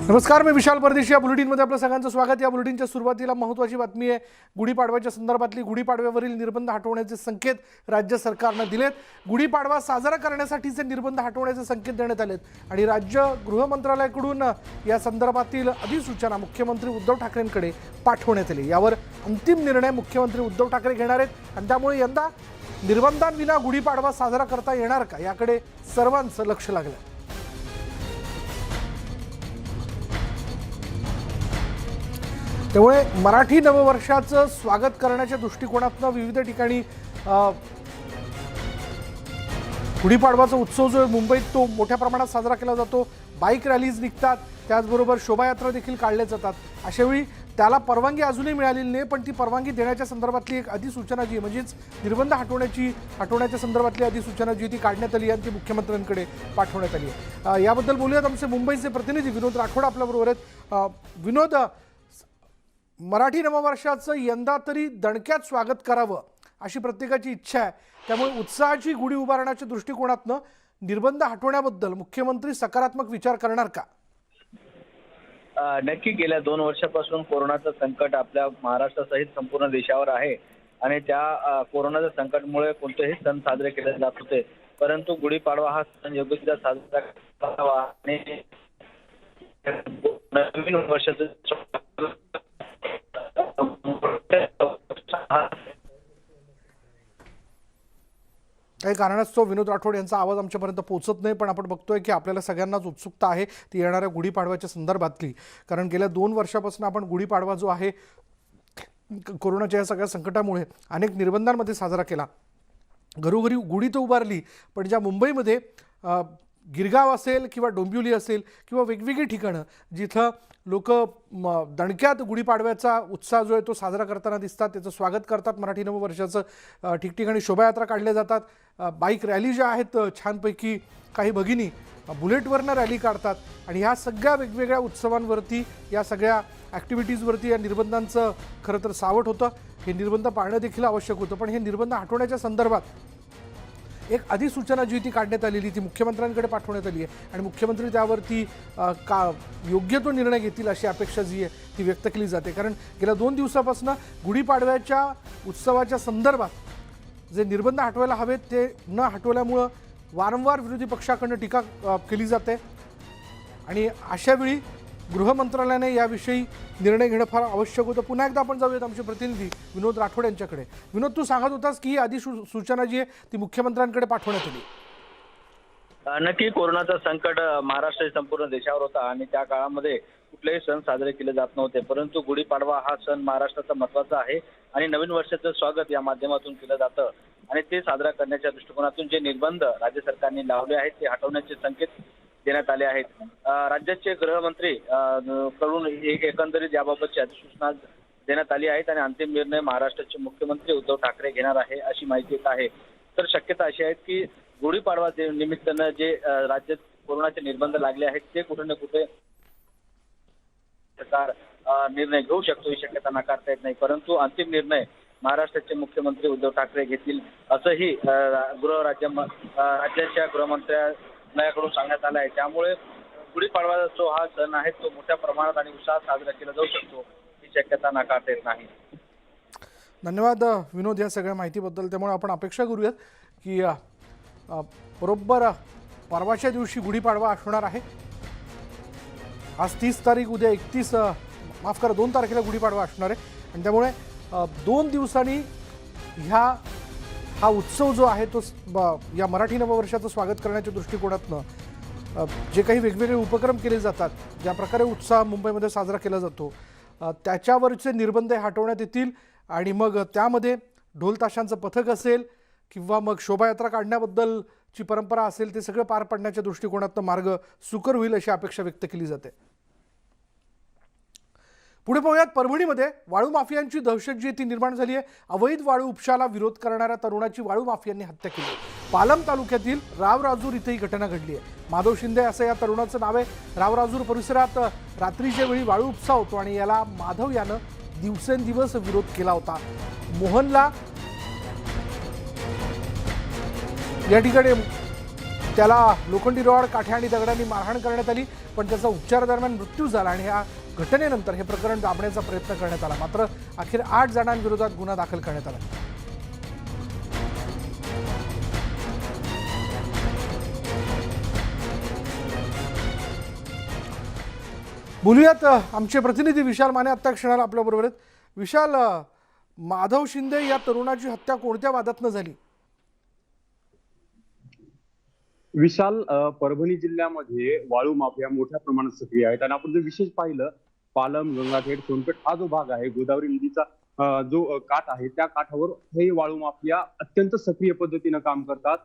नमस्कार, मी विशाल परदेशी. या बुलेटिनमध्ये आपलं सगळ्यांचं स्वागत. या बुलेटिनच्या सुरुवातीला महत्त्वाची बातमी आहे. गुढीपाडव्याच्या संदर्भातली. गुढीपाडव्यावरील निर्बंध हटवण्याचे संकेत राज्य सरकारनं दिलेत. गुढीपाडवा साजरा करण्यासाठीचे निर्बंध हटवण्याचे संकेत देण्यात आलेत आणि राज्य गृह मंत्रालयाकडून या संदर्भातील अधिसूचना मुख्यमंत्री उद्धव ठाकरेंकडे पाठवण्यात आली. यावर अंतिम निर्णय मुख्यमंत्री उद्धव ठाकरे घेणार आहेत आणि त्यामुळे यंदा निर्बंधांविना गुढीपाडवा साजरा करता येणार का याकडे सर्वांचं लक्ष लागलं. त्यामुळे मराठी नववर्षाचं स्वागत करण्याच्या दृष्टिकोनातून विविध ठिकाणी गुढीपाडवाचा उत्सव जो आहे मुंबईत तो मोठ्या प्रमाणात साजरा केला जातो. बाईक रॅलीज निघतात, त्याचबरोबर शोभायात्रा देखील काढल्या जातात. अशावेळी त्याला परवानगी अजूनही मिळालेली नाही, पण ती परवानगी देण्याच्या संदर्भातली एक अधिसूचना जी म्हणजेच निर्बंध हटवण्याच्या संदर्भातली अधिसूचना जी ती काढण्यात आली आणि ती मुख्यमंत्र्यांकडे पाठवण्यात आली आहे. याबद्दल बोलूयात. आमचे मुंबईचे प्रतिनिधी विनोद राठोड आपल्याबरोबर आहेत. विनोद, मराठी नववर्षाचं यंदा तरी दणक्यात स्वागत करावं अशी प्रत्येकाची इच्छा आहे. त्यामुळे उत्साहाची गुढी उभारण्याच्या दृष्टिकोनातनं निर्बंध हटवण्याबद्दल मुख्यमंत्री सकारात्मक विचार करणार का? नक्की. गेल्या 2 वर्षापासून कोरोनाचं संकट आपल्या महाराष्ट्रासहित संपूर्ण देशावर आहे आणि त्या कोरोनाच्या संकटमुळे कोणतेही सण साजरे केले जात होते, परंतु गुढीपाडवा हा सण योग्यरित्या साजरा करावा आणि नवीन वर्षाचं काही कारणास्तव विनोद राठोड यांचा आवाज आमच्यापर्यंत पोहोचत नाही, पण आपण बघतोय की आपल्याला सगळ्यांनाच उत्सुकता आहे ती येणाऱ्या गुढीपाडव्याच्या संदर्भातली. कारण गेल्या 2 वर्षापासून आपण गुढीपाडवा जो आहे कोरोनाच्या या सगळ्या संकटामुळे अनेक निर्बंधांमध्ये साजरा केला. घरोघरी गुढी तर उभारली, पण ज्या मुंबईमध्ये गिरगाव असेल किंवा डोंबिवली असेल किंवा वेगवेगळी ठिकाणं जिथं लोक दणक्यात गुढीपाडव्याचा उत्साह जो आहे तो साजरा करताना दिसतात, त्याचं स्वागत करतात. मराठी नववर्षाचं ठिकठिकाणी शोभायात्रा काढल्या जातात. बाईक रॅली ज्या आहेत छानपैकी काही भगिनी बुलेटवरनं रॅली काढतात आणि ह्या सगळ्या वेगवेगळ्या उत्सवांवरती, या सगळ्या ॲक्टिव्हिटीजवरती या निर्बंधांचं खरं तर सावट होतं. हे निर्बंध पाळणं देखील आवश्यक होतं, पण हे निर्बंध हटवण्याच्या संदर्भात एक अधिसूचना जी ती काढण्यात आलेली ती मुख्यमंत्र्यांकडे पाठवण्यात आली आहे आणि मुख्यमंत्री त्यावरती का योग्य तो निर्णय घेतील अशी अपेक्षा जी आहे ती व्यक्त केली जाते. कारण गेल्या 2 दिवसापासून गुढीपाडव्याच्या उत्सवाच्या संदर्भात जे निर्बंध हटवायला हवेत ते न हटवल्यामुळं वारंवार विरोधी पक्षाकडनं टीका केली जाते आणि अशावेळी गृह मंत्रालयाने याविषयी निर्णय घेणं फार आवश्यक होतं. पुन्हा एकदा आपण जाऊयात आमचे प्रतिनिधी विनोद राठोड यांच्याकडे. विनोद, तू सांगत होतास की ही अधिसूचना जी आहे ती मुख्यमंत्र्यांकडे पाठवण्यात आली. नक्की. कोरोनाचं संकट महाराष्ट्र संपूर्ण देशावर होता आणि त्या काळामध्ये कुठलेही सण साजरे केले जात नव्हते, परंतु गुढीपाडवा हा सण महाराष्ट्राचा महत्त्वाचा आहे आणि नवीन वर्षाचं स्वागत या माध्यमातून केलं जातं आणि ते साजरा करण्याच्या दृष्टिकोनातून जे निर्बंध राज्य सरकारने लावले आहेत ते हटवण्याचे संकेत देण्यात आले आहेत. राज्याचे गृहमंत्री कडून एक एकंदरीत याबाबतची अधिसूचना देण्यात आली आहे आणि अंतिम निर्णय महाराष्ट्राचे मुख्यमंत्री उद्धव ठाकरे घेणार आहे अशी माहिती येत आहे. तर शक्यता अशी आहे की गुढीपाडवा निमित्तानं जे राज्यात कोरोनाचे निर्बंध लागले आहेत ते कुठे ना कुठे सरकार निर्णय घेऊ शकतो ही शक्यता नाकारता येत नाही, परंतु अंतिम निर्णय महाराष्ट्राचे मुख्यमंत्री उद्धव ठाकरे घेतील असंही राज्याच्या गृहमंत्र्यांकडून सांगण्यात आलं आहे. त्यामुळे गुढीपाडवा जो हा सण आहे तो मोठ्या प्रमाणात आणि उत्साहात साजरा केला जाऊ शकतो ही शक्यता नाकारता येत नाही. धन्यवाद विनोद या सगळ्या माहितीबद्दल. त्यामुळे आपण अपेक्षा करूयात की बरोबर परवाच्या दिवशी गुढीपाडवा असणार आहे. आज 30 तारीख, उद्या 2 तारखेला गुढीपाडवा असणार आहे आणि त्यामुळे 2 दिवसांनी हा उत्सव जो आहे तो या मराठी नववर्षाचं स्वागत करण्याच्या दृष्टिकोनातनं जे काही वेगवेगळे उपक्रम केले जातात, ज्या प्रकारे उत्साह मुंबईमध्ये साजरा केला जातो त्याच्यावरचे निर्बंध हटवण्यात येतील आणि मग त्यामध्ये ढोल ताशांचं पथक असेल किंवा मग शोभायात्रा काढण्याबद्दलची परंपरा असेल ते सगळं पार पडण्याच्या दृष्टिकोनातनं मार्ग सुकर होईल अशी अपेक्षा व्यक्त केली जाते. पुढे पाहूयात. परभणीमध्ये वाळू माफियांची दहशत जी ती निर्माण झाली आहे. अवैध वाळू उपशाला विरोध करणाऱ्या तरुणाची वाळू माफियांनी हत्या केली. पालम तालुक्यातील रावराजूर इथे ही घटना घडली आहे. माधव शिंदे असं या तरुणाचं नाव आहे. रावराजूर परिसरात रात्रीच्या वेळी वाळू उपसा होतो आणि याला माधव यानं दिवसेंदिवस विरोध केला होता. मोहनला या ठिकाणी त्याला लोखंडी रॉड, काठ्या आणि दगडांनी मारहाण करण्यात आली, पण त्याचा उपचारादरम्यान मृत्यू झाला आणि ह्या घटनेनंतर हे प्रकरण दाबण्याचा प्रयत्न करण्यात आला. मात्र अखेर 8 जणांविरोधात गुन्हा दाखल करण्यात आला. बोलूयात, आमचे प्रतिनिधी विशाल माने आत्ता क्षणाला आपल्याबरोबर आहेत. विशाल, माधव शिंदे या तरुणाची हत्या कोणत्या वादातनं झाली? विशाल, परभणी जिल्ह्यामध्ये वाळू माफिया मोठ्या प्रमाणात सक्रिय आहेत आणि आपण जर विशेष पाहिलं, पालम, गंगाखेड, सोनपेठ हा जो भाग आहे, गोदावरी नदीचा जो काठ आहे, त्या काठावर हे वाळू माफिया अत्यंत सक्रिय पद्धतीनं काम करतात.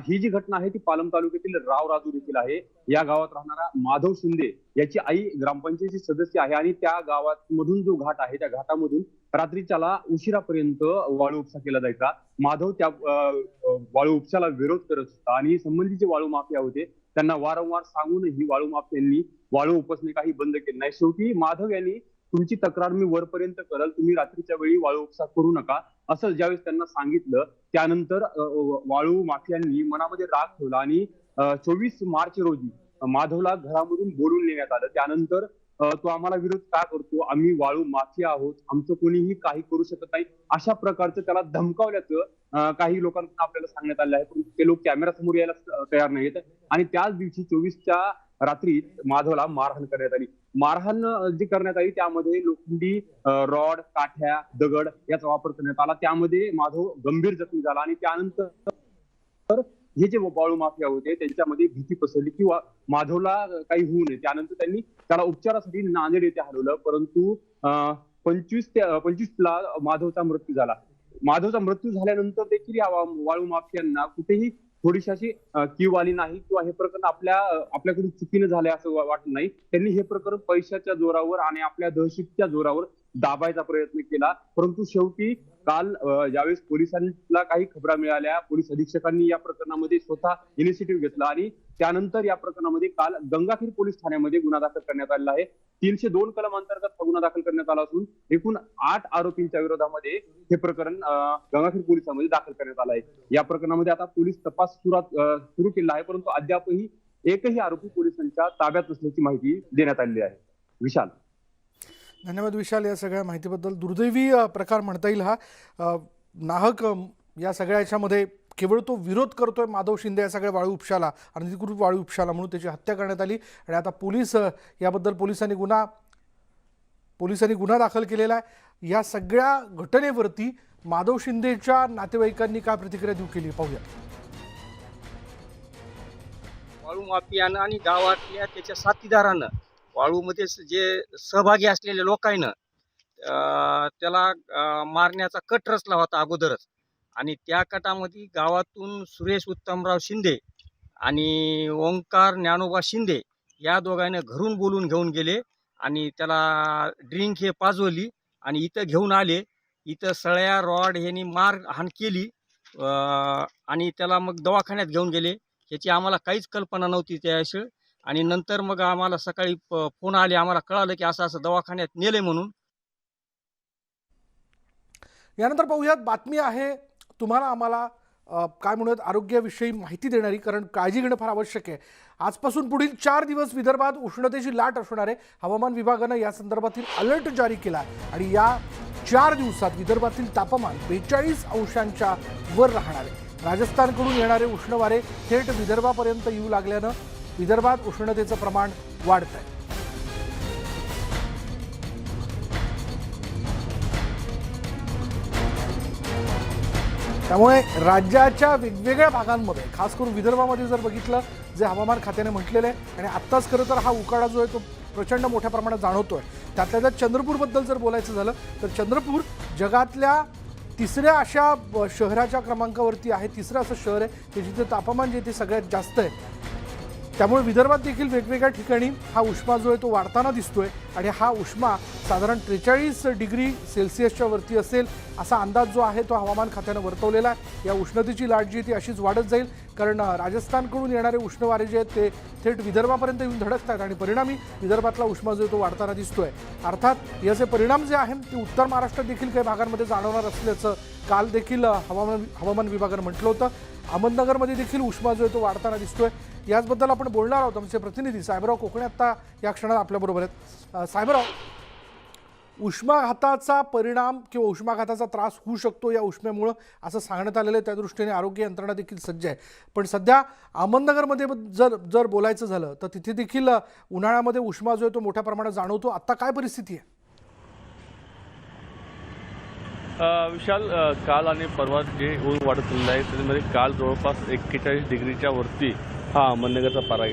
ही जी घटना आहे ती पालम तालुक्यातील रावराजूर येथील आहे. या गावात राहणारा माधव शिंदे याची आई ग्रामपंचायतीची सदस्य आहे आणि त्या गावात मधून जो घाट आहे त्या घाटामधून रात्रीच्याला उशिरापर्यंत वाळू उपसा केला जायचा. माधव त्या वाळू उपसाला विरोध करत होता आणि संबंधित जे वाळू माफिया होते त्यांना वारंवार सांगूनही वाळू माफियांनी वाळू उपसणे काही बंद केले नाही. शेवटी माधव यांनी तुमची तक्रार मी वरपर्यंत करल, तुम्ही रात्रीच्या वेळी वाळू उपसा करू नका असं ज्यावेळेस त्यांना सांगितलं, त्यानंतर वाळू माफियांनी मनामध्ये राग ठेवला आणि 24 मार्च रोजी माधवला घरामधून बोलून नेण्यात आलं. त्यानंतर तो आम्हाला विरोध का करतो, आम्ही वाळू माफिया आहोत, आमचं कोणीही काही करू शकत नाही अशा प्रकारचं त्याला धमकावल्याचं काही लोकांना आपल्याला सांगण्यात आलं आहे. पण ते लोक कॅमेरा समोर यायला तयार नाहीत आणि त्याच दिवशी 24च्या रात्री माधवला मारहाण करण्यात आली. मारहाण जी करण्यात आली त्यामध्ये लोखंडी रॉड, काठ्या, दगड याचा वापर करण्यात आला. त्यामध्ये माधव गंभीर जखमी झाला आणि त्यानंतर हे जे वाळू माफिया होते त्यांच्यामध्ये भीती पसरली की माधवला काही होऊ नये. त्यानंतर त्यांनी त्याला उपचारासाठी नांदेड येथे हलवलं, परंतु 25ला माधवचा मृत्यू झाला. माधवचा मृत्यू झाल्यानंतर देखील या वाळू माफियांना कुठेही थोडीशी अशी कीव आली नाही किंवा हे प्रकरण आपल्याकडून चुकीनं झालंय असं वाटलं नाही. त्यांनी हे प्रकरण पैशाच्या जोरावर आणि आपल्या दहशतीच्या जोरावर दाबायचा प्रयत्न केला. परंतु शेवटी काल ज्यावेळेस पोलिसांना काही खबरा मिळाल्या, पोलीस अधीक्षकांनी या प्रकरणामध्ये स्वतः इनिशिएटिव्ह घेतला आणि त्यानंतर या प्रकरणामध्ये काल गंगाखेड पोलीस ठाण्यामध्ये गुन्हा दाखल करण्यात आलेला आहे. 302 कलम अंतर्गत हा गुन्हा दाखल करण्यात आला असून एकूण 8 आरोपींच्या विरोधामध्ये हे प्रकरण गंगाखेड पोलिसांमध्ये दाखल करण्यात आलं आहे. या प्रकरणामध्ये आता पोलीस तपास सुरू केला आहे, परंतु अद्यापही एकही आरोपी पोलिसांच्या ताब्यात नसल्याची माहिती देण्यात आलेली आहे. विशाल, धन्यवाद विशाल या सगळ्या माहितीबद्दल. दुर्दैवी प्रकार म्हणता येईल हा. नाहक या सगळ्या याच्यामध्ये केवळ तो विरोध करतोय माधव शिंदे या सगळ्या वाळू उपशाला, अनधिकृत वाळू उपशाला, म्हणून त्याची हत्या करण्यात आली आणि आता पोलीस याबद्दल पोलिसांनी गुन्हा दाखल केलेला आहे. या सगळ्या घटनेवरती माधव शिंदेच्या नातेवाईकांनी काय प्रतिक्रिया देऊ केली पाहूया. वाळू माफियानं आणि गावातल्या त्याच्या साथीदारानं वाळूमध्ये जे सहभागी असलेल्या लोकांना त्याला मारण्याचा कट रचला होता अगोदरच आणि त्या कटामध्ये गावातून सुरेश उत्तमराव शिंदे आणि ओंकार ज्ञानोबा शिंदे या दोघांना घरून बोलून घेऊन गेले आणि त्याला ड्रिंक हे पाजवली आणि इथं घेऊन आले. इथं सळ्या रॉड ह्यांनी मारहाण केली आणि त्याला मग दवाखान्यात घेऊन गेले. ह्याची आम्हाला काहीच कल्पना नव्हती त्यावेळेस आणि नंतर मग आम्हाला सकाळी फोन आले, आम्हाला कळालं की असं दवाखान्यात नेले म्हणून. यानंतर पाहूयात बातमी आहे तुम्हाला आम्हाला काय म्हणूयात आरोग्याविषयी माहिती देणारी, कारण काळजी घेणं फार आवश्यक आहे. आजपासून पुढील 4 दिवस विदर्भात उष्णतेची लाट असणार आहे. हवामान विभागानं या संदर्भातील अलर्ट जारी केला आणि या 4 दिवसात विदर्भातील तापमान 42 अंशांच्या वर राहणार आहे. राजस्थानकडून येणारे उष्ण वारे थेट विदर्भापर्यंत येऊ लागल्यानं विदर्भात उष्णतेचं प्रमाण वाढत आहे. त्यामुळे राज्याच्या वेगवेगळ्या भागांमध्ये, खास करून विदर्भामध्ये जर बघितलं, जे हवामान खात्याने म्हटलेलं आहे आणि आत्ताच खरं तर हा उकाडा जो आहे तो प्रचंड मोठ्या प्रमाणात जाणवतोय. त्यातल्या त्यात चंद्रपूरबद्दल जर बोलायचं झालं तर चंद्रपूर जगातल्या 3ऱ्या अशा शहराच्या क्रमांकावरती आहे. 3रं असं शहर आहे की जिथे तापमान जे ते सगळ्यात जास्त आहे. त्यामुळे विदर्भात देखील वेगवेगळ्या ठिकाणी हा उष्मा जो आहे तो वाढताना दिसतोय आणि हा उष्मा साधारण 43 डिग्री सेल्सिअसच्या वरती असेल असा अंदाज जो आहे तो हवामान खात्यानं वर्तवलेला आहे. या उष्णतेची लाट जी ती अशीच वाढत जाईल, कारण राजस्थानकडून येणारे उष्ण वारे जे आहेत ते थेट विदर्भापर्यंत येऊन धडकत आहेत आणि परिणामी विदर्भातला उष्मा जो आहे तो वाढताना दिसतोय. अर्थात याचे परिणाम जे आहेत ते उत्तर महाराष्ट्रात देखील काही भागांमध्ये जाणवणार असल्याचं काल देखील हवामान विभागानं म्हटलं होतं. अहमदनगरमध्ये देखील उष्मा जो आहे तो वाढताना दिसतोय. याचबद्दल आपण बोलणार आहोत. आमचे प्रतिनिधी साहेबराव कोकणे आत्ता या क्षणात आपल्याबरोबर आहेत. साहेबराव, उष्माघाताचा परिणाम किंवा उष्माघाताचा त्रास होऊ शकतो या उष्म्यामुळं असं सांगण्यात आलेलं आहे. त्या दृष्टीने आरोग्य यंत्रणा देखील सज्ज आहे. पण सध्या अहमदनगरमध्ये जर बोलायचं झालं तर तिथे देखील उन्हाळ्यामध्ये उष्मा जो आहे तो मोठ्या प्रमाणात जाणवतो. आत्ता काय परिस्थिती आहे? विशाल, काल आणि परवा जे ऊन वाढत चाललं आहे त्याच्यामध्ये काल जवळपास 41 डिग्रीच्या वरती हा अहमदनगरचा पारा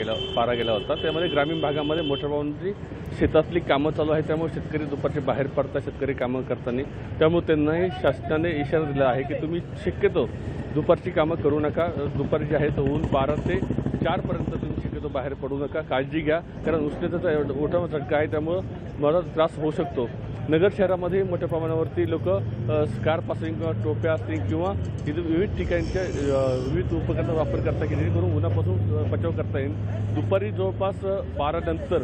गेला होता. त्यामध्ये ग्रामीण भागामध्ये मोठ्या प्रमाणात शेतातली कामं चालू आहेत. त्यामुळे शेतकरी दुपारचे बाहेर पडतात शेतकरी कामं करताना. त्यामुळे त्यांनाही शासनाने इशारा दिला आहे की तुम्ही शक्यतो दुपारची कामं करू नका. दुपारी जे आहे तर ऊन 12 ते 4पर्यंत तुम्ही शक्यतो बाहेर पडू नका. काळजी घ्या, कारण उष्णतेचा मोठा झटका आहे. त्यामुळं मला त्रास होऊ शकतो. नगर शहरामध्ये मोठ्या प्रमाणावरती लोक स्कार्फ असतील किंवा टोप्या असतील किंवा इथे विविध ठिकाणच्या विविध उपकरणाचा वापर करता की जेणेकरून उन्हापासून बचाव करता येईल. दुपारी जवळपास 12 नंतर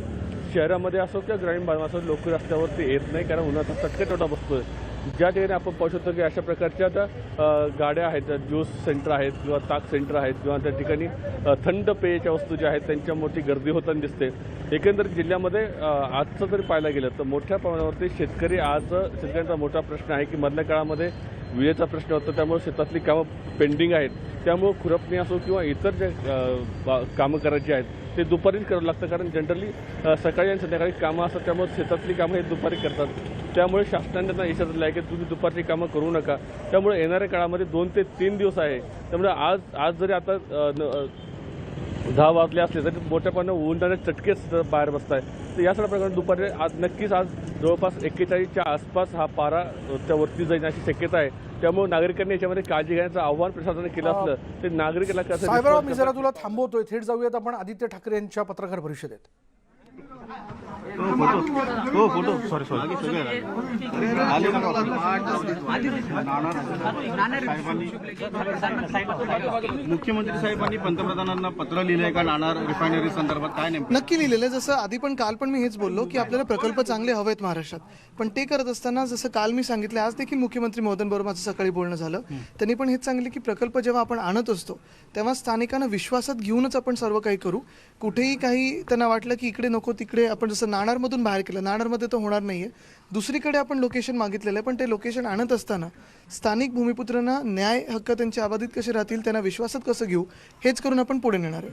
शहरामध्ये असो किंवा ग्रामीण भागात असो लोक रस्त्यावरती येत नाही, कारण उन्हाचा चटका तेवढा बसतोय. ज्या ठिकाणी आपण पाहू शकतो की अशा प्रकारच्या त्या गाड्या आहेत, ज्यूस सेंटर आहेत किंवा ताक सेंटर आहेत किंवा त्या ठिकाणी थंड पेयच्या वस्तू ज्या आहेत त्यांच्या मोठी गर्दी होताना दिसते. एकंदरीत जिल्ह्यामध्ये आजचं जरी पाहायला गेलं तर मोठ्या प्रमाणावरती शेतकऱ्यांचा मोठा प्रश्न आहे की मधल्या काळामध्ये विजेचा प्रश्न होता. त्यामुळे शेतातली कामं पेंडिंग आहेत. त्यामुळं खुरपणी असो किंवा इतर जे कामं करायची आहेत ते दुपारीच करावं लागतं, कारण जनरली सकाळी आणि संध्याकाळी कामं असतात. त्यामुळे शेतातली कामं हे दुपारी करतात. त्यामुळे शासनाने त्यांना इशारा दिला आहे की तुम्ही दुपारची कामं करू नका. त्यामुळे येणाऱ्या काळामध्ये 2 ते 3 दिवस आहे. त्यामुळे आज जरी आता 10 वाजले असले तरी मोठ्या प्रमाणात उन्हाने चटकेच बाहेर बसत आहे. तर या सगळ्या प्रकारे दुपारी नक्कीच आज जवळपास 41च्या आसपास हा पारा त्यावरती जाईल अशी शक्यता आहे. त्यामुळे नागरिकांनी याच्यामध्ये काळजी घेण्याचं आव्हान प्रशासनाने केलं असलं ते नागरिकांना कसं. साहेबराव, मी जरा तुला थांबवतोय. थेट जाऊयात आपण आदित्य ठाकरे यांच्या पत्रकार परिषदेत. मुख्यमंत्री साहेबांनी पंतप्रधानांना पत्र लिहिलंय का नाणार रिफायनरी संदर्भात? काय नेमकं नक्की लिहिलेलं आहे. जसं आधी पण काल पण मी हेच बोललो की आपल्याला प्रकल्प चांगले हवेत महाराष्ट्रात, पण ते करत असताना जसं काल मी सांगितलं, आज देखील मुख्यमंत्री महोदयांबरोबर माझं सकाळी बोलणं झालं. त्यांनी पण हेच सांगितलं की प्रकल्प जेव्हा आपण आणत असतो तेव्हा स्थानिकांना विश्वासात घेऊनच आपण सर्व काही करू. कुठेही काही त्यांना वाटलं की इकडे नको तिकडे, आपण जसं नाणारमधून बाहेर केलं, नाणारमध्ये तर होणार नाहीये, दुसरीकडे आपण लोकेशन मागितलेलं आहे, पण ते लोकेशन आणत असताना स्थानिक भूमिपुत्रांना न्याय हक्क त्यांचे अबाधित कसे राहतील, त्यांना विश्वासात कसं घेऊ, हेच करून आपण पुढे नेणार आहे.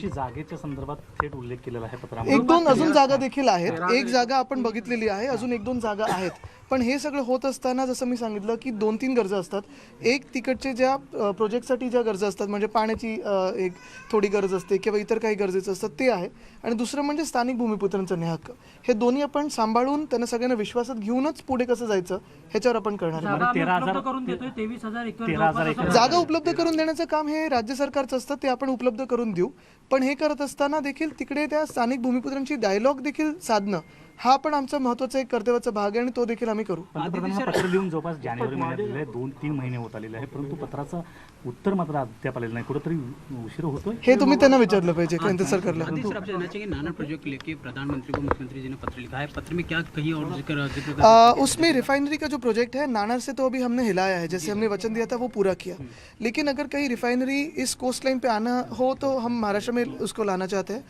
जागेच्या संदर्भात थेट उल्लेख केलेला आहे पत्रामध्ये. 1-2 अजून जागा देखील आहेत. एक जागा आपण बघितलेली आहे, अजून 1-2 जागा आहेत. पण हे सगळं होत असताना जसं मी सांगितलं की 2-3 गरजा असतात. एक तिकडचे ज्या प्रोजेक्टसाठी ज्या गरजा असतात, म्हणजे पाण्याची एक थोडी गरज असते किंवा इतर काही गरजेचं असतात ते आहे, आणि दुसरं म्हणजे स्थानिक भूमिपुत्रांचा न्याय हक्क. हे दोन्ही आपण सांभाळून त्यांना सगळ्यांना विश्वासात घेऊनच पुढे कसं जायचं ह्याच्यावर आपण करणार आहे. 13,000 एकर जागा उपलब्ध करून देण्याचं काम हे राज्य सरकारचं असतं, ते आपण उपलब्ध करून देऊ. पण हे करत असताना देखील तिकडे त्या स्थानिक भूमिपुत्रांची डायलॉग देखील साधणं हा पण आमचा महत्त्वाचा एक कर्तव्याचा भाग आहे, आणि तो देखील आम्ही करू. पंतप्रधानांना पत्र लिहून जवळपास जानेवारी महिन्यात 2-3 महिने होत आलेले आहे, परंतु पत्राचं उत्तर मात्र अद्याप आलेलं नाही. कुठेतरी उशीर होतोय हे तुम्ही त्यांना विचारलं पाहिजे केंद्र सरकारला. नाना प्रोजेक्ट लेके प्रधानमंत्री को मुख्यमंत्री जी ने पत्र लिखा है. पत्र में क्या कहीं और जिक्र उसमें रिफाइनरी का जो प्रोजेक्ट है नानार से तो अभी हमने हिलाया है, जैसे हमने वचन दिया था वो पूरा किया. लेकिन अगर कहीं रिफाइनरी इस कोस्ट लाइन पे आना हो तो हम महाराष्ट्र में उसको लाना चाहते हैं.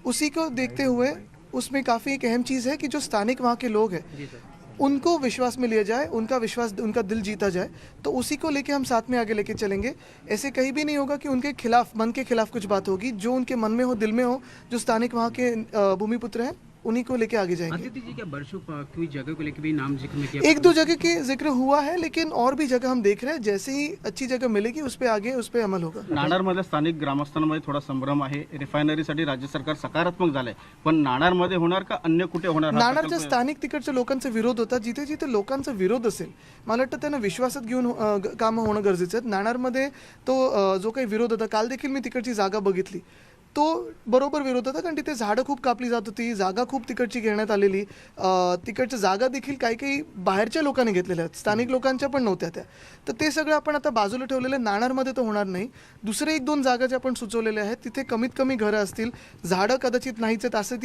उसी को देखते हुए उसमें काफ़ी एक अहम चीज़ है कि जो स्थानिक वहाँ के लोग हैं उनको विश्वास में लिया जाए, उनका दिल जीता जाए. तो उसी को लेके हम साथ में आगे लेके चलेंगे. ऐसे कहीं भी नहीं होगा कि उनके खिलाफ, मन के खिलाफ कुछ बात होगी. जो उनके मन में हो, दिल में हो, जो स्थानिक वहाँ के भूमिपुत्र हैं उन्हीं को लेके आगे जाएंगे. आदित्य जी, क्या बरसों कोई जगह को लेके भी नाम जिक्र में किया? 1-2 जगह के जिक्र हुआ है, लेकिन और भी जगह हम देख रहे हैं. जैसे ही अच्छी जगह मिलेगी उस पर अमल होगा. नाणारमधल्या स्थानिक ग्रामस्थांमध्ये थोडा संभ्रम आहे. रिफायनरीसाठी राज्य सरकार सकारात्मक झालंय, पण नाणारमध्ये होणार का अन्य कुठे होणार? नाणारच्या स्थानिक तिकडच्या लोकांचा विरोध होता. जिथे जिथे लोकांचा विरोध असेल, मला वाटतं त्यांना विश्वासात घेऊन कामं होणं गरजेचं आहे. नाणारमध्ये तो जो काही विरोध होता, काल देखील मी तिकडची जागा बघितली, तो बरोबर विरोध होता, कारण तिथे झाडं खूप कापली जात होती, जागा खूप तिकडची घेण्यात आलेली. तिकडच्या जागा देखील काही काही बाहेरच्या लोकांनी घेतलेल्या आहेत, स्थानिक लोकांच्या पण नव्हत्या त्या. तर ते सगळं आपण आता बाजूला ठेवलेलं. नाणारमध्ये तर होणार नाही. दुसरे 1-2 जागा ज्या आपण सुचवलेल्या आहेत तिथे कमीत कमी घरं असतील, झाडं कदाचित नाहीच आहेत, असं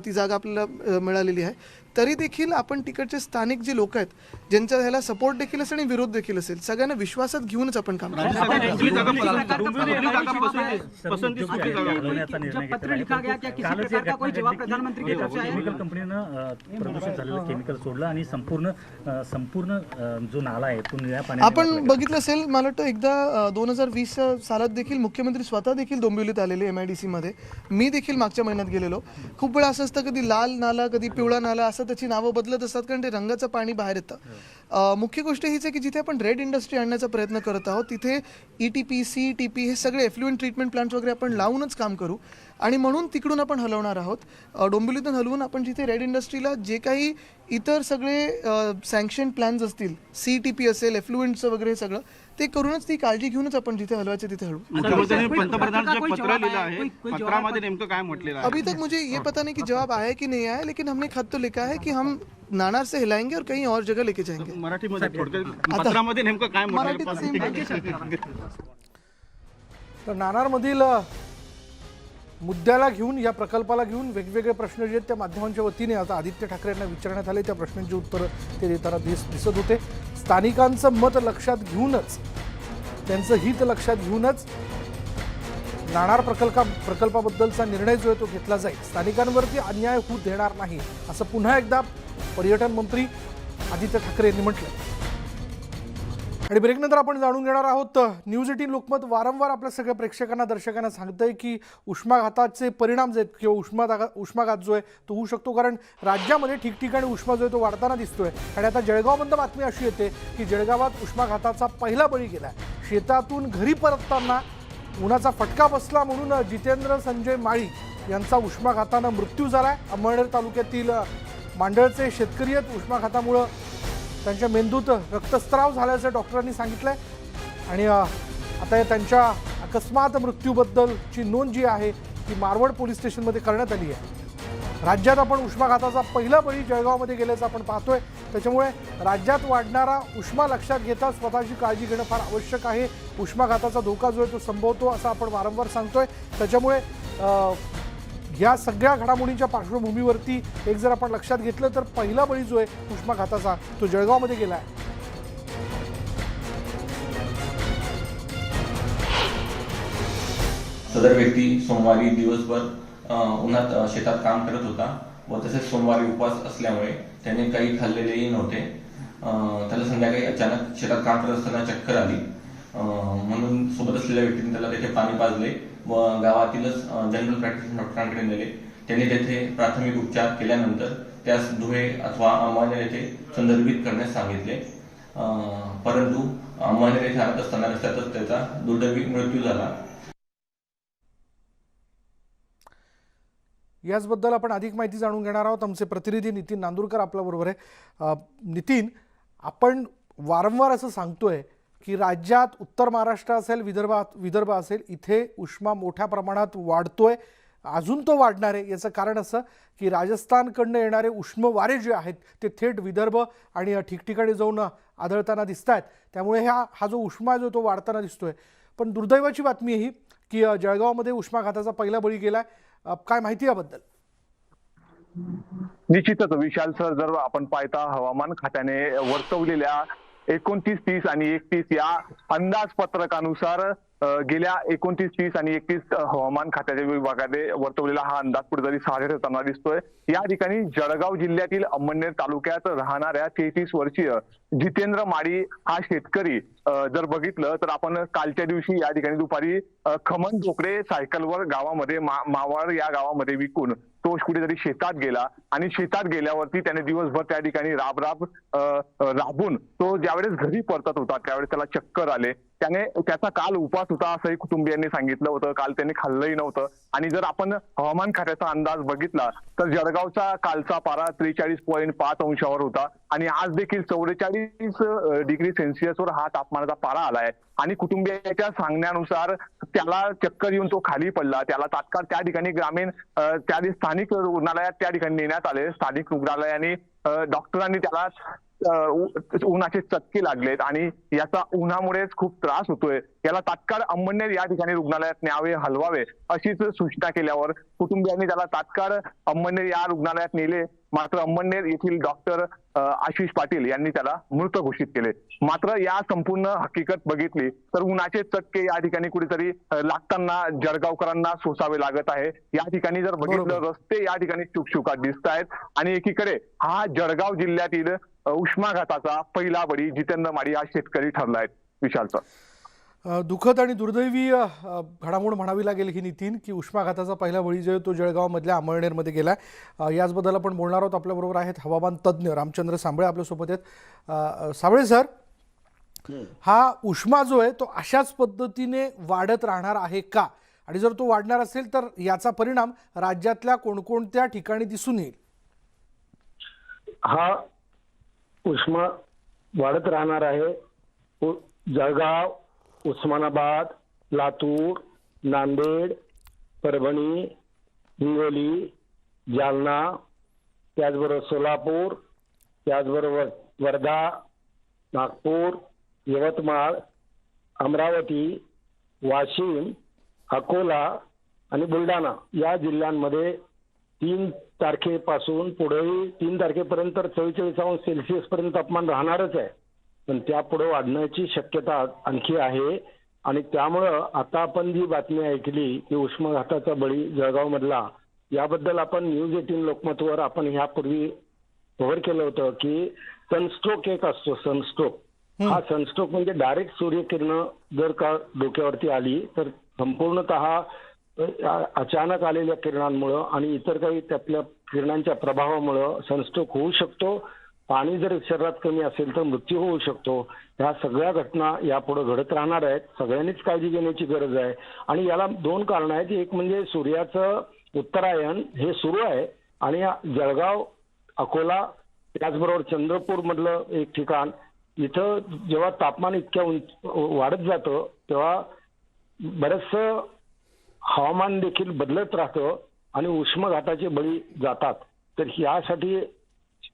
ती जागा आपल्याला मिळालेली आहे. तरी देखील आपण तिकडचे स्थानिक जे लोक आहेत ज्यांच्या ह्याला सपोर्ट देखील असेल आणि विरोध देखील असेल, सगळ्यांना विश्वासात घेऊनच आपण काम करतो. केमिकल कंपनीनं प्रदूषित झालेलं केमिकल सोडलं आणि संपूर्ण जो नाला आहे तो निळ्या पाण्याने आपण बघितलं असेल, मला वाटतं एकदा 2020 सालात देखील मुख्यमंत्री स्वतः देखील डोंबिवलीत आलेले MIDC मध्ये. मी देखील मागच्या महिन्यात गेलेलो. खूप वेळा असं असतं कधी लाल नाला कधी पिवळा नाला असं त्याची नावं बदलत असतात कारण ते रंगाचं पाणी बाहेर येतं. मुख्य गोष्ट हीच आहे की जिथे आपण रेड इंडस्ट्री आणण्याचा प्रयत्न करत आहोत तिथे ETP, CETP हे सगळे एफ्लुएंट ट्रीटमेंट प्लांट्स वगैरे आपण लावूनच काम करू आणि म्हणून तिकडून आपण हलवणार आहोत. डोंबिवलीतून हलवून आपण जिथे रेड इंडस्ट्रीला जे काही इतर सगळे सँक्शन प्लॅन्स असतील, CETP असेल, एफ्लुएंटचं वगैरे सगळं ते करूनच ती काळजी घेऊनच आपण जिथे हलवायचे तिथे हलवू. मुख्यमंत्र्यांनी पंतप्रधानांचे पत्र लिहिलं आहे, पत्रामध्ये नेमकं काय म्हटलेलं आहे? अभी तक मुझे ये पता नहीं कि जवाब आया है कि नहीं आया, लेकिन हमने खत तो लिखा है कि हम नानार से हिलाएंगे और कहीं और जगह लेके जाएंगे. मराठीमध्ये थोडक्यात पत्रामध्ये नेमकं काय मराठीत म्हटलेलं? तर नाणारमधील मुद्द्याला घेऊन या प्रकल्पाला घेऊन वेगवेगळे प्रश्न जे आहेत त्या माध्यमांच्या वतीने आता आदित्य ठाकरे यांना विचारण्यात आले. त्या प्रश्नांची उत्तरं ते देताना दिसत होते. स्थानिकांचं मत लक्षात घेऊनच, त्यांचं हित लक्षात घेऊनच नाणार प्रकल्पाबद्दलचा निर्णय जो आहे तो घेतला जाईल. स्थानिकांवरती अन्याय होऊ देणार नाही असं पुन्हा एकदा पर्यटन मंत्री आदित्य ठाकरे यांनी म्हटलं. आणि ब्रेकनंतर आपण जाणून घेणार आहोत, न्यूज 18 लोकमत वारंवार आपल्या सगळ्या प्रेक्षकांना दर्शकांना सांगतंय की उष्माघाताचे परिणाम जे आहेत किंवा उष्माघात जो आहे तो होऊ शकतो, कारण राज्यामध्ये ठिकठिकाणी उष्मा जो आहे तो वाढताना दिसतोय. आणि आता जळगावमधून बातमी अशी येते की जळगावात उष्माघाताचा पहिला बळी गेलाय. शेतातून घरी परतताना उन्हाचा फटका बसला म्हणून जितेंद्र संजय माळी यांचा उष्माघातानं मृत्यू झालाय. अंमळनेर तालुक्यातील मांडळचे शेतकरी आहेत. उष्माघातामुळं त्यांच्या मेंदूत रक्तस्राव झाल्याचं डॉक्टरांनी सांगितलंय आणि आता त्यांच्या अकस्मात मृत्यूबद्दलची नोंद जी आहे ती मारवड पोलीस स्टेशनमध्ये करण्यात आली आहे. राज्यात आपण उष्माघाताचा पहिला बळी जळगावमध्ये गेल्याचं आपण पाहतोय. त्याच्यामुळे राज्यात वाढणारा उष्मा लक्षात घेता स्वतःची काळजी घेणं फार आवश्यक आहे. उष्माघाताचा धोका जो आहे तो संभवतो असं आपण वारंवार सांगतोय. त्याच्यामुळे या सगळ्या घडामोडींच्या पार्श्वभूमीवरती एक जर आपण लक्षात घेतलं तर पहिला बळी जो आहे उष्माघाताचा तो जळगावमध्ये गेला आहे. सदर व्यक्ती सोमवारी दिवसभर उन्हात शेतात काम करत होता व तसेच सोमवारी उपवास असल्यामुळे त्याने काही खाल्लेलेही नव्हते. त्याला संध्याकाळी अचानक शेतात काम करत असताना चक्कर आली. म्हणून सोबत असलेल्या व्यक्तीने त्याला तेथे पाणी पाजले व गावातीलच जनरल प्रॅक्टिस डॉक्टरांकडे नेले. त्यांनी तेथे प्राथमिक उपचार केल्यानंतर त्यास धुळे अथवा अंमळनेर येथे संदर्भित करण्यास सांगितले. परंतु अंमळनेर येथे आणत असताना रस्त्यातच त्याचा दुर्दैवी मृत्यू झाला. याचबद्दल आपण अधिक माहिती जाणून घेणार आहोत. आमचे प्रतिनिधी नितीन नांदुरकर आपल्याबरोबर आहे. नितीन, आपण वारंवार असं सांगतोय की राज्यात उत्तर महाराष्ट्र असेल, विदर्भ असेल, इथे उष्मा मोठ्या प्रमाणात वाढतोय, अजून तो वाढणार आहे. याचं कारण असं की राजस्थानकडनं येणारे उष्म वारे जे आहेत ते थेट विदर्भ आणि ठिकठिकाणी जाऊन आढळताना दिसत आहेत. त्यामुळे हा जो उष्मा जो तो वाढताना दिसतोय. पण दुर्दैवाची बातमी ही की जळगावमध्ये उष्माघाताचा पहिला बळी गेलाय. काय माहिती याबद्दल? निश्चितच विशाल सर, जर आपण पाहता हवामान खात्याने वर्तवलेल्या 29, 30 आणि 31 या अंदाजपत्रकानुसार गेल्या 29, 30 आणि 31 हवामान खात्याच्या विभागाने वर्तवलेला हा अंदाज कुठेतरी साध्य होताना दिसतोय. या ठिकाणी जळगाव जिल्ह्यातील अंमळनेर तालुक्यात राहणाऱ्या 33 वर्षीय जितेंद्र माळी हा शेतकरी जर बघितलं तर आपण कालच्या दिवशी या ठिकाणी दुपारी खमन ढोकरे सायकलवर गावामध्ये मावाड या गावामध्ये विकून तो कुठेतरी शेतात गेला आणि शेतात गेल्यावरती त्याने दिवसभर त्या ठिकाणी राबून तो ज्यावेळेस घरी परतत होता त्यावेळेस त्याला चक्कर आले. त्याचा काल उपवास होता असंही कुटुंबियांनी सांगितलं होतं. काल त्यांनी खाल्लंही नव्हतं. आणि जर आपण हवामान खात्याचा अंदाज बघितला तर जळगावचा कालचा पारा 43.5 अंशावर होता आणि आज देखील 44 डिग्री सेल्सिअसवर हा तापमानाचा पारा आलाय. आणि कुटुंबियाच्या सांगण्यानुसार त्याला चक्कर येऊन तो खाली पडला. त्याला तात्काळ त्या ठिकाणी ग्रामीण स्थानिक रुग्णालयात त्या ठिकाणी नेण्यात आले. स्थानिक रुग्णालयाने डॉक्टरांनी त्याला उन्हाचे चटके लागलेत आणि याचा उन्हामुळेच खूप त्रास होतोय. याला तात्काळ अंमळनेर या ठिकाणी रुग्णालयात न्यावे, हलवावे अशीच सूचना केल्यावर कुटुंबियांनी त्याला तात्काळ अंमळनेर या रुग्णालयात नेले मात्र अंमळनेर येथील डॉक्टर आशिष पाटील यांनी त्याला मृत घोषित केले. मात्र या संपूर्ण हकीकत बघितली तर उन्हाचे चटके या ठिकाणी कुठेतरी लागताना जळगावकरांना सोसावे लागत आहे. या ठिकाणी जर बघितलं रस्ते या ठिकाणी शुकशुकाट दिसत आहेत आणि एकीकडे हा जळगाव जिल्ह्यातील उष्माघाताचा पहिला बळी जितेंद्र माळी हा शेतकरी ठरला आहे. विशालचा दुःखद आणि दुर्दैवी घडामोड म्हणावी लागेल ही नितीन, की उष्माघाताचा पहिला बळी जो आहे तो जळगावमधल्या अंमळनेरमध्ये गेलाय. याचबद्दल आपण बोलणार आहोत. आपल्याबरोबर आहेत हवामान तज्ज्ञ रामचंद्र साबळे आपल्यासोबत आहेत. साबळे सर, हा उष्मा जो आहे तो अशाच पद्धतीने वाढत राहणार आहे का, आणि जर तो वाढणार असेल तर याचा परिणाम राज्यातल्या कोणकोणत्या ठिकाणी दिसून येईल? हा उष्मा वाढत राहणार आहे. जळगाव, उस्मानाबाद, लातूर, नांदेड, परभणी, हिंगोली, जालना, त्याचबरोबर सोलापूर, त्याचबरोबर वर्धा, नागपूर, यवतमाळ, अमरावती, वाशिम, अकोला आणि बुलढाणा या जिल्ह्यांमध्ये 3 तारखेपासून पुढेही 3 तारखेपर्यंत 44°C पर्यंत तापमान राहणारच आहे. पण त्यापुढे वाढण्याची शक्यता आणखी आहे. आणि त्यामुळं आता आपण जी बातमी ऐकली की उष्माघाताचा बळी जळगाव मधला, याबद्दल आपण न्यूज 18 लोकमतवर आपण ह्यापूर्वी कव्हर केलं होतं की सनस्ट्रोक एक असतो. सनस्ट्रोक हा सनस्ट्रोक म्हणजे डायरेक्ट सूर्यकिरण जर का डोक्यावरती आली तर संपूर्णतः अचानक आलेल्या किरणांमुळं आणि इतर काही त्यातल्या किरणांच्या प्रभावामुळं सनस्ट्रोक होऊ शकतो. पाणी जर शरीरात कमी असेल तर मृत्यू होऊ शकतो. ह्या सगळ्या घटना यापुढे घडत राहणार आहेत. सगळ्यांनीच काळजी घेण्याची गरज आहे. आणि याला 2 कारणं आहेत. एक म्हणजे सूर्याचं उत्तरायण हे सुरू आहे आणि जळगाव, अकोला, त्याचबरोबर चंद्रपूर मधलं एक ठिकाण, इथं जेव्हा तापमान इतक्या वाढत जातं तेव्हा बरंचसं हवामान देखील बदलत राहतं आणि उष्माघाताचे बळी जातात. तर यासाठी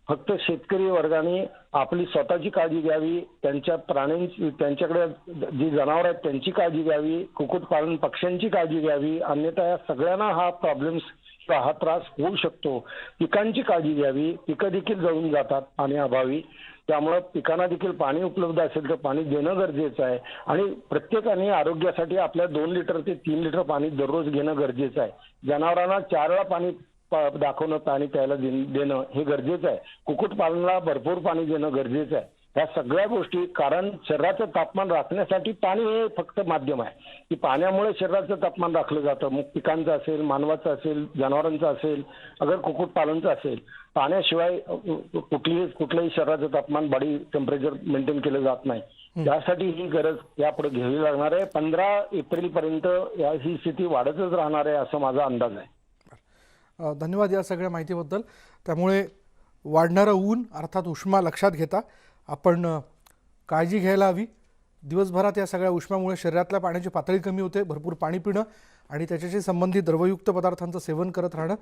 फक्त शेतकरी वर्गाने आपली स्वतःची काळजी घ्यावी, त्यांच्या प्राण्यांची, त्यांच्याकडे जी जनावर आहेत त्यांची काळजी घ्यावी, कुक्कुटपालन पक्ष्यांची काळजी घ्यावी. अन्यथा या सगळ्यांना हा प्रॉब्लेम्स किंवा हा त्रास होऊ शकतो. पिकांची काळजी घ्यावी, पिकं देखील जळून जातात पाण्याअभावी. त्यामुळे पिकांना देखील पाणी उपलब्ध असेल तर पाणी देणं गरजेचं आहे. आणि प्रत्येकाने आरोग्यासाठी आपल्या 2 लिटर ते 3 लिटर पाणी दररोज घेणं गरजेचं आहे. जनावरांना 4 वेळा पाणी दाखवणं, पाणी प्यायला देणं हे गरजेचं आहे. कुक्कुटपालनाला भरपूर पाणी देणं गरजेचं आहे. ह्या सगळ्या गोष्टी, कारण शरीराचं तापमान राखण्यासाठी पाणी हे फक्त माध्यम आहे की पाण्यामुळे शरीराचं तापमान राखलं जातं. मग पिकांचं असेल, मानवाचं असेल, जनावरांचं असेल, अगर कुक्कुटपालनचं असेल, पाण्याशिवाय कुठलंही शरीराचं तापमान, बॉडी टेम्परेचर मेंटेन केलं जात नाही. त्यासाठी ही गरज यापुढे घ्यावी लागणार आहे. 15 एप्रिलपर्यंत ही स्थिती वाढतच राहणार आहे असं माझा अंदाज आहे. धन्यवाद या सगळ्या माहितीबद्दल. त्यामुळे वाढणारं ऊन अर्थात उष्मा लक्षात घेता आपण काळजी घ्यायला हवी. दिवसभरात या सगळ्या उष्म्यामुळे शरीरातल्या पाण्याची पातळी कमी होते. भरपूर पाणी पिणं आणि त्याच्याशी संबंधित द्रवयुक्त पदार्थांचं सेवन करत राहणं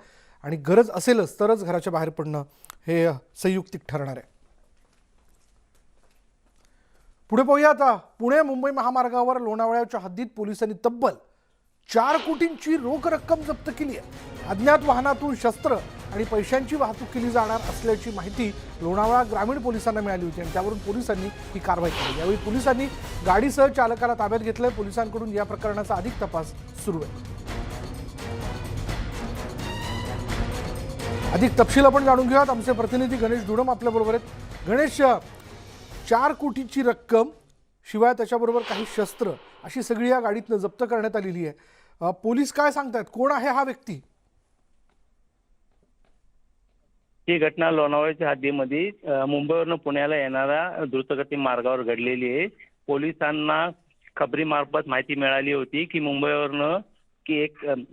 आणि गरज असेलच तरच घराच्या बाहेर पडणं हे संयुक्तिक ठरणार आहे. पुढे पाहूया आता. पुणे मुंबई महामार्गावर लोणावळ्याच्या हद्दीत पोलिसांनी तब्बल 4 कोटींची रोख रक्कम जप्त केली आहे. अज्ञात वाहनातून शस्त्र आणि पैशांची वाहतूक केली जाणार असल्याची माहिती लोणावळा ग्रामीण पोलिसांना मिळाली होती आणि त्यावरून पोलिसांनी ही कारवाई केली. यावेळी पोलिसांनी गाडीसह चालकाला ताब्यात घेतलंय. पोलिसांकडून या प्रकरणाचा अधिक तपास सुरू आहे. अधिक तपशील आपण जाणून घेऊयात. आमचे प्रतिनिधी गणेश दुडम आपल्याबरोबर आहेत. गणेश, 4 कोटीची रक्कम शिवाय त्याच्याबरोबर काही शस्त्र अशी सगळी या गाडीतनं जप्त करण्यात आलेली आहे. पोलीस काय सांगतायत? कोण आहे हा व्यक्ती? ही घटना लोणावळ्याच्या हद्दीमध्ये मुंबईवरून पुण्याला येणाऱ्या द्रुतगती मार्गावर घडलेली आहे. पोलिसांना खबरीमार्फत माहिती मिळाली होती की मुंबईवरून की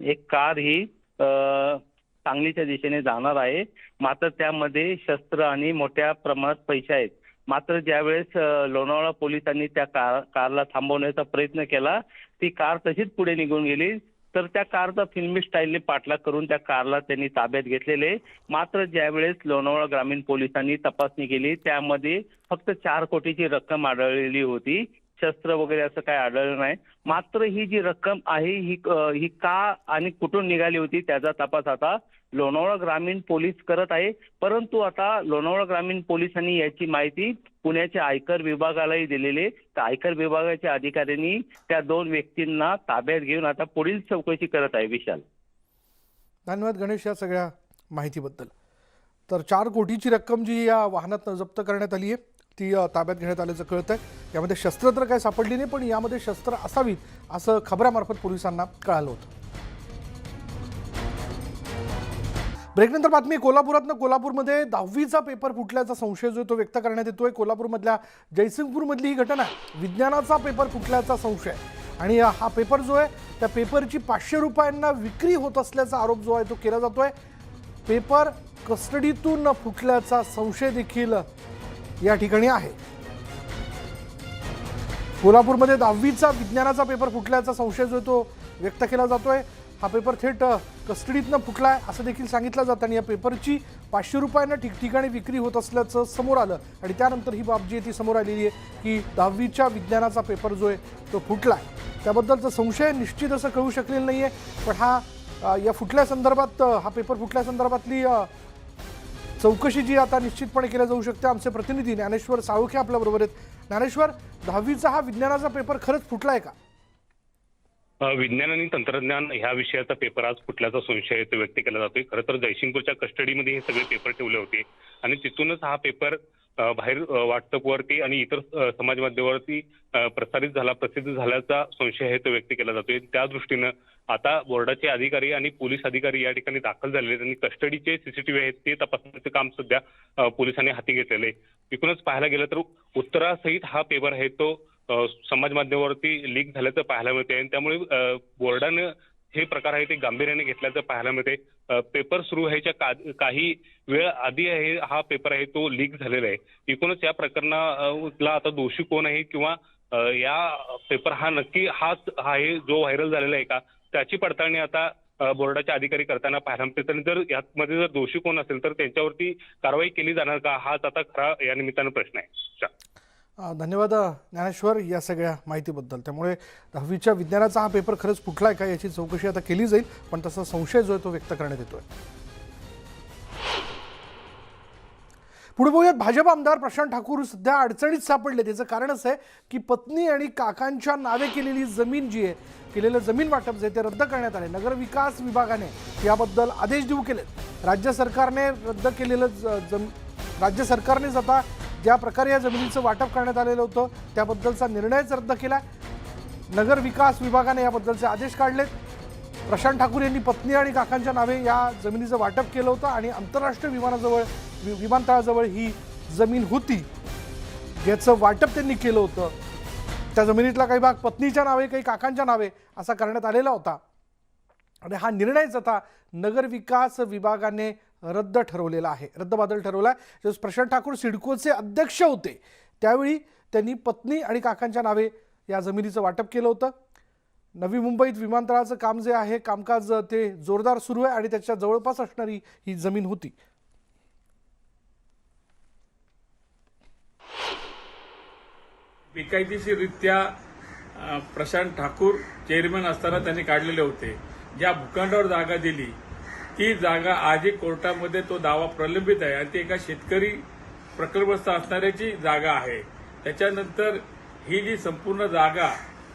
एक कार ही सांगलीच्या दिशेने जाणार आहे. मात्र त्यामध्ये शस्त्र आणि मोठ्या प्रमाणात पैसे आहेत. मात्र ज्यावेळेस लोणावळा पोलिसांनी त्या कारला थांबवण्याचा प्रयत्न केला, ती कार तशीच पुढे निघून गेली. तर त्या कारचा फिल्मी स्टाईलने पाठलाग करून त्या कारला त्यांनी ताब्यात घेतलेले. मात्र ज्यावेळेस लोणावळा ग्रामीण पोलिसांनी तपासणी केली त्यामध्ये फक्त 4 कोटीची रक्कम आढळलेली होती. शस्त्र वगैरे असं काय आढळलं नाही. मात्र ही जी रक्कम आहे ही का आणि कुठून निघाली होती त्याचा तपास आता लोणावळा ग्रामीण पोलीस करत आहे. परंतु आता लोणावळा ग्रामीण पोलिसांनी याची माहिती पुण्याच्या आयकर विभागालाही दिलेली. तर आयकर विभागाच्या अधिकाऱ्यांनी त्या 2 व्यक्तींना ताब्यात घेऊन आता पुढील चौकशी करत आहे. विशाल, धन्यवाद गणेश या सगळ्या माहितीबद्दल. तर 4 कोटीची रक्कम जी या वाहनात जप्त करण्यात आली आहे ती ताब्यात घेण्यात आल्याचं कळतंय. यामध्ये शस्त्र तर काही सापडली नाही, पण यामध्ये शस्त्र असावीत असं खबरामार्फत पोलिसांना कळालं होतं. ब्रेकनंतर बातमी कोल्हापुरातनं. कोल्हापूरमध्ये 10वीचा पेपर फुटल्याचा संशय जो तो व्यक्त करण्यात येतोय. कोल्हापूरमधल्या जयसिंगपूरमधली ही घटना आहे. विज्ञानाचा पेपर फुटल्याचा संशय आणि हा पेपर जो आहे त्या पेपरची 500 रुपयांना विक्री होत असल्याचा आरोप जो आहे तो केला जातोय. पेपर कस्टडीतून फुटल्याचा संशय देखील या ठिकाणी आहे. कोल्हापूरमध्ये 10वीचा विज्ञानाचा पेपर फुटल्याचा संशय जो तो व्यक्त केला जातोय. हा पेपर थेट कस्टडीतनं फुटलाय असं देखील सांगितलं जातं आणि या पेपरची 500 रुपयांना ठिकठिकाणी विक्री होत असल्याचं समोर आलं आणि त्यानंतर ही बाब जी आहे ती समोर आलेली आहे की 10वीच्या विज्ञानाचा पेपर जो आहे तो फुटलाय. त्याबद्दलचा संशय निश्चित असं कळू शकलेलं नाही आहे, पण हा या फुटल्यासंदर्भात हा पेपर फुटल्यासंदर्भातली चौकशी जी आता निश्चितपणे केल्या जाऊ शकते. आमचे प्रतिनिधी ज्ञानेश्वर साळुखे आपल्याबरोबर आहेत. ज्ञानेश्वर, 10वीचा हा विज्ञानाचा पेपर खरंच फुटलाय का? विज्ञान आणि तंत्रज्ञान ह्या विषयाचा पेपर आज फुटल्याचा संशय व्यक्त केला जातोय. खरं तर जयसिंगपूरच्या कस्टडीमध्ये हे सगळे पेपर ठेवले होते आणि तिथूनच हा पेपर बाहेर व्हॉट्सअपवरती आणि इतर समाज माध्यमावरती प्रसिद्ध झाल्याचा संशय आहे तो व्यक्त केला जातोय. त्या दृष्टीनं आता बोर्डाचे अधिकारी आणि पोलीस अधिकारी या ठिकाणी दाखल झालेले आहेत आणि कस्टडीचे सीसीटीव्ही आहेत ते तपासण्याचं काम सध्या पोलिसांनी हाती घेतलेलं आहे. एकूणच पाहायला गेलं तर उत्तरासहित हा पेपर आहे तो समाज माध्यमावरती लीक झाल्याचं पाहायला मिळते आणि त्यामुळे बोर्डानं हे प्रकार आहे ते गांभीर्याने घेतल्याचं पाहायला मिळते. पेपर सुरू व्हायच्या काही वेळ आधी आहे हा पेपर आहे तो लीक झालेला आहे. एकूणच या प्रकरणाला आता दोषी कोण आहे किंवा या पेपर हा नक्की हाच आहे जो व्हायरल झालेला आहे का त्याची पडताळणी आता बोर्डाचे अधिकारी करताना पाहायला मिळते. आणि जर यामध्ये जर दोषी कोण असेल तर त्यांच्यावरती कारवाई केली जाणार का हाच आता खरा या निमित्तानं प्रश्न आहे. धन्यवाद ज्ञानेश्वर या सगळ्या माहितीबद्दल. त्यामुळे 10वीच्या विज्ञानाचा हा पेपर खरंच फुटलाय का याची चौकशी आता केली जाईल, पण तसा संशय जो आहे तो व्यक्त करण्यात येतोय. पुढे बघूयात. भाजप आमदार प्रशांत ठाकूर सध्या अडचणीत सापडले. त्याचं कारण असं आहे की पत्नी आणि काकांच्या नावे केलेली जमीन जी आहे केलेलं जमीन वाटप जे ते रद्द करण्यात आले. नगरविकास विभागाने याबद्दल आदेश देऊ केलेत. राज्य सरकारनेच आता ज्या प्रकारे या जमिनीचं वाटप करण्यात आलेलं होतं त्याबद्दलचा निर्णयच रद्द केला. नगर विकास विभागाने याबद्दलचे आदेश काढलेत. प्रशांत ठाकूर यांनी पत्नी आणि काकांच्या नावे या जमिनीचं वाटप केलं होतं आणि आंतरराष्ट्रीय विमानतळाजवळ ही जमीन होती ज्याचं वाटप त्यांनी केलं होतं. त्या जमिनीतला काही भाग पत्नीच्या नावे काही काकांच्या नावे असा करण्यात आलेला होता आणि हा निर्णयच आता नगर विकास विभागाने रद्दबातल ठरवला आहे. प्रशांत ठाकूर सिडकोचे अध्यक्ष होते त्यावेळी त्यांनी पत्नी आणि काकांच्या नावे या जमिनीचं वाटप केलं होतं. नवी मुंबईत विमानतळाचं काम जे आहे कामकाज ते जोरदार सुरू आहे आणि त्याच्या जवळपास असणारी ही जमीन होती. बेकायदेशीररित्या प्रशांत ठाकूर चेअरमॅन असताना त्यांनी काढलेले होते. ज्या भूखंडावर जागा दिली ती जागा आजही कोर्टामध्ये तो दावा प्रलंबित आहे आणि ती एका शेतकरी प्रकल्पस्थ असणाऱ्याची जागा आहे. त्याच्यानंतर ही जी संपूर्ण जागा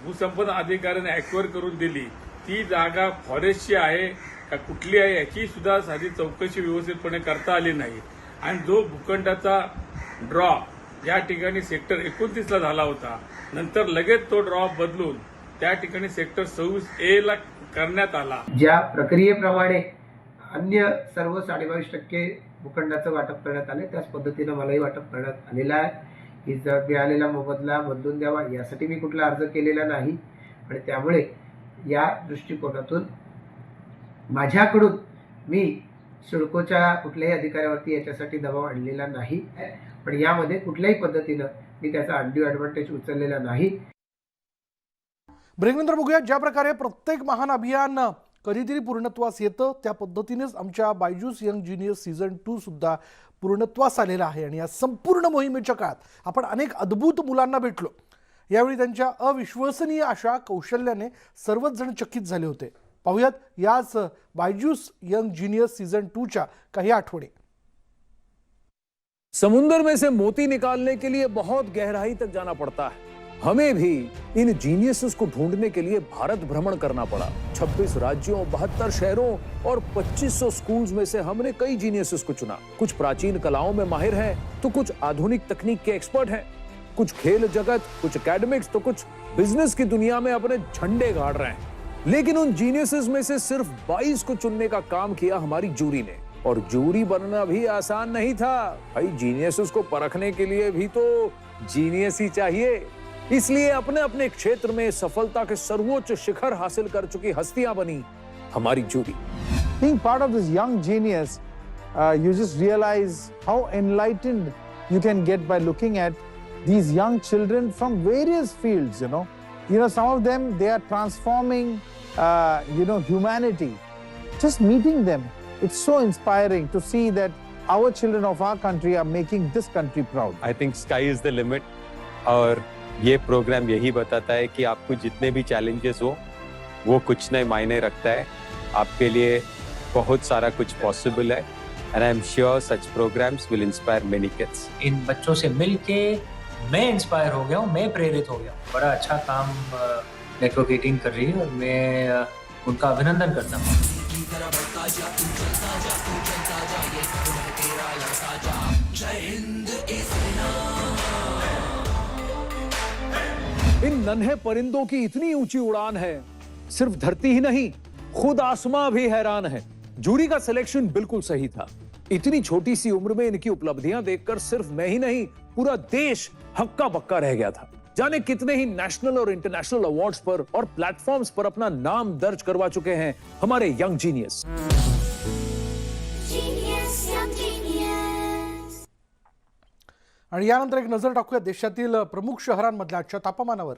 भूसंपन्न अधिकाऱ्याने ॲक्वायर करून दिली ती जागा फॉरेस्टची आहे का कुठली आहे याची सुद्धा साधी चौकशी व्यवस्थितपणे करता आली नाही. आणि जो भूखंडाचा ड्रॉ या ठिकाणी सेक्टर 29ला झाला होता नंतर लगेच तो ड्रॉ बदलून त्या ठिकाणी सेक्टर 26A ला करण्यात आला. ज्या प्रक्रियेप्रमाणे अन्य सर्व 22.5% भूखंडाचं वाटप करण्यात आले त्याच पद्धतीनं मलाही वाटप करण्यात आलेलं आहे. ही मिळालेला मोबदला बदलून द्यावा यासाठी मी कुठला अर्ज केलेला नाही आणि त्यामुळे या दृष्टिकोनातून माझ्याकडून मी सिडकोच्या कुठल्याही अधिकाऱ्यावरती याच्यासाठी दबाव आणलेला नाही. पण यामध्ये कुठल्याही पद्धतीनं मी त्याचा अनड्यू ॲडव्हान्टेज उचललेला नाही. ब्रेकनंतर बघूया ज्या प्रकारे प्रत्येक महान अभियान कधीतरी पूर्णत्वास येतं त्या पद्धतीनेच आमच्या बायजूस यंग जिनियर्स सीझन 2 सुद्धा पूर्णत्वास आलेला आहे आणि या संपूर्ण मोहिमेच्या काळात आपण अनेक अद्भुत मुलांना भेटलो. यावेळी त्यांच्या अविश्वसनीय अशा कौशल्याने सर्वच जण चकित झाले होते. पाहुयात याच बायजूस यंग जीनियस सीझन 2च्या काही आठवणी. समुंदर में से मोती निकालने के लिए बहुत गहराई तक जाना पड़ता है. हमें भी इन जीनियसेस को ढूंढने के लिए भारत भ्रमण करना पड़ा. 26 राज्यों, 72 शहरों और 2500 स्कूल्स में से हमने कई जीनियसेस को चुना. कुछ प्राचीन कलाओं में माहिर हैं, तो कुछ आधुनिक तकनीक के एक्सपर्ट हैं. कुछ खेल जगत, कुछ एकेडमिक्स, तो कुछ बिजनेस की दुनिया में अपने झंडे गाड़ रहे हैं. लेकिन उन जीनियसेस में से सिर्फ 22 को चुनने का काम किया हमारी जूरी ने. और जूरी बनना भी आसान नहीं था भाई. जीनियसेस को परखने के लिए भी तो जीनियस ही चाहिए. इसलिए अपने अपने क्षेत्र में सफलता के सर्वोच्च शिखर हासिल कर चुकी हस्तियां बनी हमारी jury. Being part of this young genius, you just realize how enlightened you can get by looking at these young children from various fields. Some of them, they are transforming, humanity. Just meeting them, it's so inspiring to see that our children of our country are making this country proud. I think sky is the limit. और ये programme यही बताता है कि आपको जितने भी challenges हो वो कुछ नहीं मायने रखता है. आपके लिए बहुत सारा कुछ पॉसिबल है. And I am sure such programmes will inspire many kids. इन बच्चों से मिलके मैं इंस्पायर हो गया हूँ, मैं प्रेरित हो गया हूँ. बड़ा अच्छा काम नेटवर्क 18 कर रही है और मैं उनका अभिनंदन करता हूँ. इन नन्हे परिंदों की इतनी ऊंची उड़ान है, सिर्फ धरती ही नहीं, खुद आसमां भी हैरान है. जूरी का सिलेक्शन बिल्कुल सही था. इतनी छोटी सी उम्र में इनकी उपलब्धियां देखकर सिर्फ मैं ही नहीं, पूरा देश हक्का बक्का रह गया था. जाने कितने ही नेशनल और इंटरनेशनल अवार्ड्स पर और प्लेटफॉर्म्स पर अपना नाम दर्ज करवा चुके हैं हमारे यंग जीनियस. आणि यानंतर एक नजर टाकूया देशातील प्रमुख शहरांमधल्या आजच्या तापमानावर.